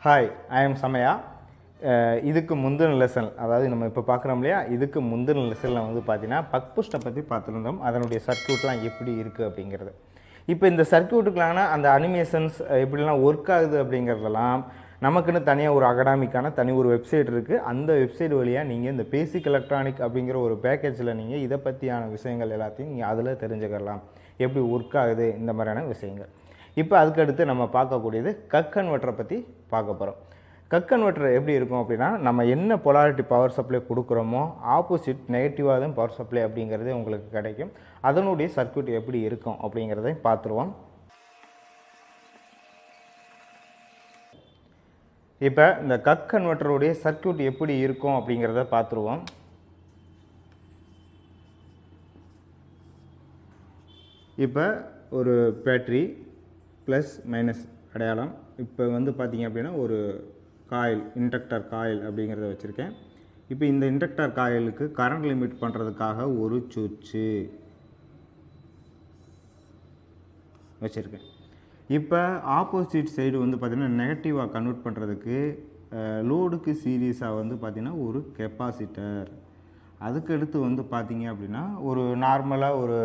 Hi, I am Samaya. இதுக்கு முந்தின lesson அதாவது நம்ம இப்போ பார்க்குறோம் இல்லையா, இதுக்கு முந்தின லெசனில் வந்து பார்த்தீங்கன்னா பக் புஷ்டை பற்றி பார்த்துருந்தோம். அதனுடைய சர்க்யூட்லாம் எப்படி இருக்குது அப்படிங்கிறது. இப்போ இந்த சர்க்யூட்டுக்களான அந்த அனிமேஷன்ஸ் எப்படிலாம் ஒர்க் ஆகுது அப்படிங்கிறதெல்லாம் நமக்குன்னு தனியாக ஒரு அகாடமிக்கான தனி ஒரு வெப்சைட் இருக்குது. அந்த வெப்சைட் வழியாக நீங்கள் இந்த பேசிக் எலக்ட்ரானிக் அப்படிங்கிற ஒரு பேக்கேஜில் நீங்கள் இதை பற்றியான விஷயங்கள் எல்லாத்தையும் நீங்கள் அதில் தெரிஞ்சுக்கலாம். எப்படி ஒர்க் ஆகுது இந்த மாதிரியான விஷயங்கள். இப்போ அதுக்கடுத்து நம்ம பார்க்கக்கூடியது கக் கன்வெர்ட்டரை பற்றி பார்க்க போகிறோம். கக் கன்வெர்ட்டர் எப்படி இருக்கும் அப்படின்னா, நம்ம என்ன பொலாரிட்டி பவர் சப்ளை கொடுக்குறோமோ ஆப்போசிட் நெகட்டிவாக தான் பவர் சப்ளை அப்படிங்கிறது உங்களுக்கு கிடைக்கும். அதனுடைய சர்க்யூட் எப்படி இருக்கும் அப்படிங்கிறதையும் பார்த்துருவோம். இப்போ இந்த கக் கன்வெர்ட்டருடைய சர்க்யூட் எப்படி இருக்கும் அப்படிங்கிறத பார்த்துருவோம். இப்போ ஒரு பேட்டரி ப்ளஸ் மைனஸ் அடையாளம். இப்போ வந்து பார்த்திங்க அப்படின்னா ஒரு காயில், இண்டக்டர் காயில் அப்படிங்கிறத வச்சுருக்கேன். இப்போ இந்த இண்டக்டர் காயிலுக்கு கரண்ட் லிமிட் பண்ணுறதுக்காக ஒரு சுவிட்சு வச்சுருக்கேன். இப்போ ஆப்போசிட் சைடு வந்து பார்த்திங்கன்னா நெகட்டிவாக கன்வெர்ட் பண்ணுறதுக்கு லோடுக்கு சீரீஸாக வந்து பார்த்திங்கன்னா ஒரு கெப்பாசிட்டர். அதுக்கடுத்து வந்து பார்த்திங்க அப்படின்னா ஒரு நார்மலாக ஒரு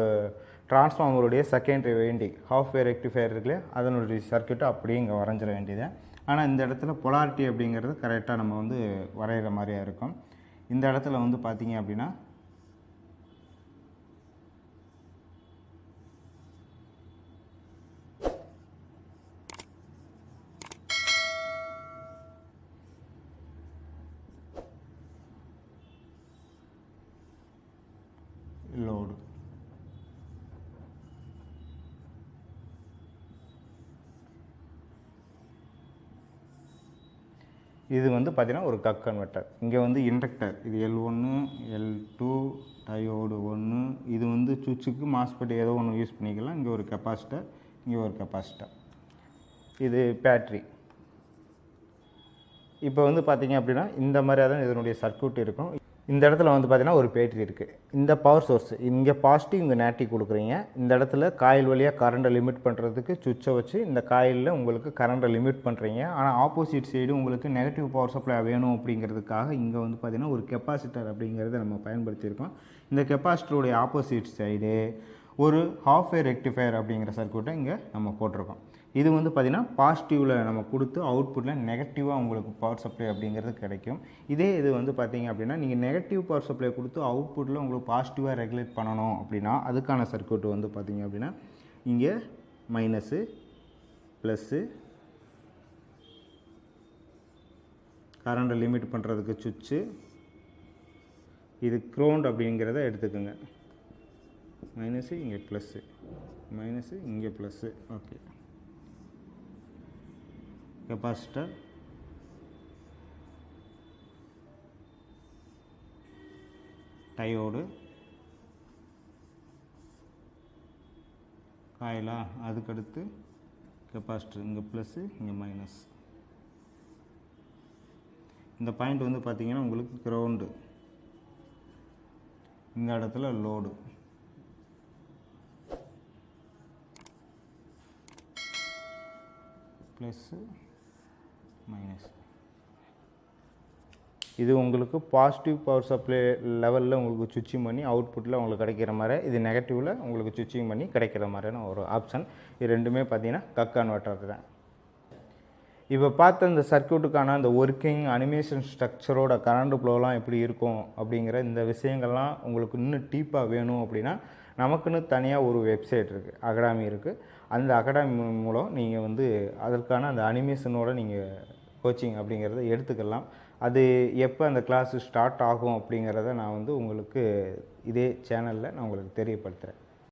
டிரான்ஸ்ஃபார்மருடைய secondary winding half wave rectifier இருக்குல்லையா, அதனுடைய சர்க்யூட்டை அப்படியே இங்கே வரைஞ்சிட வேண்டியது. ஆனால் இந்த இடத்துல பொலாரிட்டி அப்படிங்கிறது கரெக்டாக நம்ம வந்து வரைகிற மாதிரியாக இருக்கும். இந்த இடத்துல வந்து பார்த்திங்க அப்படின்னா லோடு, இது வந்து பார்த்திங்கன்னா ஒரு கக் கன்வெர்ட்டர். இங்கே வந்து இண்டக்டர், இது L1 L2 டயோடு 1, இது வந்து சுவிட்சுக்கு மாஸ்பெட் ஏதோ ஒன்று யூஸ் பண்ணிக்கலாம். இங்கே ஒரு கெப்பாசிட்டர், இங்கே ஒரு கெப்பாசிட்டர், இது பேட்ரி. இப்போ வந்து பார்த்திங்க அப்படின்னா இந்த மாதிரியாக தான் இதனுடைய சர்க்யூட் இருக்கும். இந்த இடத்துல வந்து பார்த்திங்கன்னா ஒரு பேட்டரி இருக்குது. இந்த பவர் சோர்ஸ் இங்கே பாசிட்டிவ், இங்கே நேட்டிவ் கொடுக்குறீங்க. இந்த இடத்துல காயில் வழியாக கரண்ட்டை லிமிட் பண்ணுறதுக்கு சுவிட்சை வச்சு இந்த காயிலில் உங்களுக்கு கரண்ட்டை லிமிட் பண்ணுறீங்க. ஆனால் ஆப்போசிட் சைடு உங்களுக்கு நெகட்டிவ் பவர் சப்ளை வேணும் அப்படிங்கிறதுக்காக இங்கே வந்து பார்த்திங்கன்னா ஒரு கெப்பாசிட்டர் அப்படிங்கிறத நம்ம பயன்படுத்தியிருக்கோம். இந்த கெப்பாசிட்டருடைய ஆப்போசிட் சைடு ஒரு ஹாஃப் வே ரெக்டிஃபையர் அப்படிங்கிற சர்க்யூட்டை இங்கே நம்ம போட்டிருக்கோம். இது வந்து பார்த்திங்கன்னா பாசிட்டிவில் நம்ம கொடுத்து அவுட்புட்டில் நெகட்டிவாக உங்களுக்கு பவர் சப்ளை அப்படிங்கிறது கிடைக்கும். இதே இது வந்து பார்த்திங்க அப்படின்னா நீங்கள் நெகட்டிவ் பவர் சப்ளை கொடுத்து அவுட்புட்டில் உங்களுக்கு பாசிட்டிவாக ரெகுலேட் பண்ணணும் அப்படின்னா அதுக்கான சர்க்யூட் வந்து பார்த்திங்க அப்படின்னா இங்கே மைனஸு ப்ளஸ்ஸு கரண்ட்டை லிமிட் பண்ணுறதுக்கு சுவிட்சு, இது க்ரௌண்ட் அப்படிங்கிறத எடுத்துக்கோங்க. மைனஸு இங்கே ப்ளஸ்ஸு, மைனஸு இங்கே ப்ளஸ்ஸு. ஓகே, கெப்பாசிட்டர், டயோடு, காயிலா, அதுக்கடுத்து கெப்பாசிட்டர், இங்கே ப்ளஸ்ஸு இங்கே மைனஸ். இந்த பாயிண்ட் வந்து பார்த்திங்கன்னா உங்களுக்கு கிரவுண்டு, இந்த இடத்துல லோடு, ப்ளஸ்ஸு மைனஸ். இது உங்களுக்கு பாசிட்டிவ் பவர் சப்ளை லெவலில் உங்களுக்கு சுவிட்சிங் பண்ணி அவுட்புட்டில் உங்களுக்கு கிடைக்கிற மாதிரி, இது நெகட்டிவில் உங்களுக்கு சுவிட்சிங் பண்ணி கிடைக்கிற மாதிரியான ஒரு ஆப்ஷன். இது ரெண்டுமே பார்த்திங்கன்னா கக் கன்வெர்ட்டர் தான். இப்போ பார்த்த இந்த சர்க்யூட்டுக்கான அந்த ஒர்க்கிங் அனிமேஷன் ஸ்ட்ரக்சரோட கரண்ட் ஃப்ளோலாம் எப்படி இருக்கும் அப்படிங்கிற இந்த விஷயங்கள்லாம் உங்களுக்கு இன்னும் டீப்பாக வேணும் அப்படின்னா நமக்குன்னு தனியாக ஒரு வெப்சைட் இருக்குது, அகாடமி இருக்குது. அந்த அகாடமி மூலம் நீங்கள் வந்து அதற்கான அந்த அனிமேஷனோட நீங்கள் கோச்சிங் அப்படிங்கிறத எடுத்துக்கலாம். அது எப்போ அந்த கிளாஸு ஸ்டார்ட் ஆகும் அப்படிங்கிறத நான் வந்து உங்களுக்கு இதே சேனலில் நான் உங்களுக்கு தெரியப்படுத்துகிறேன்.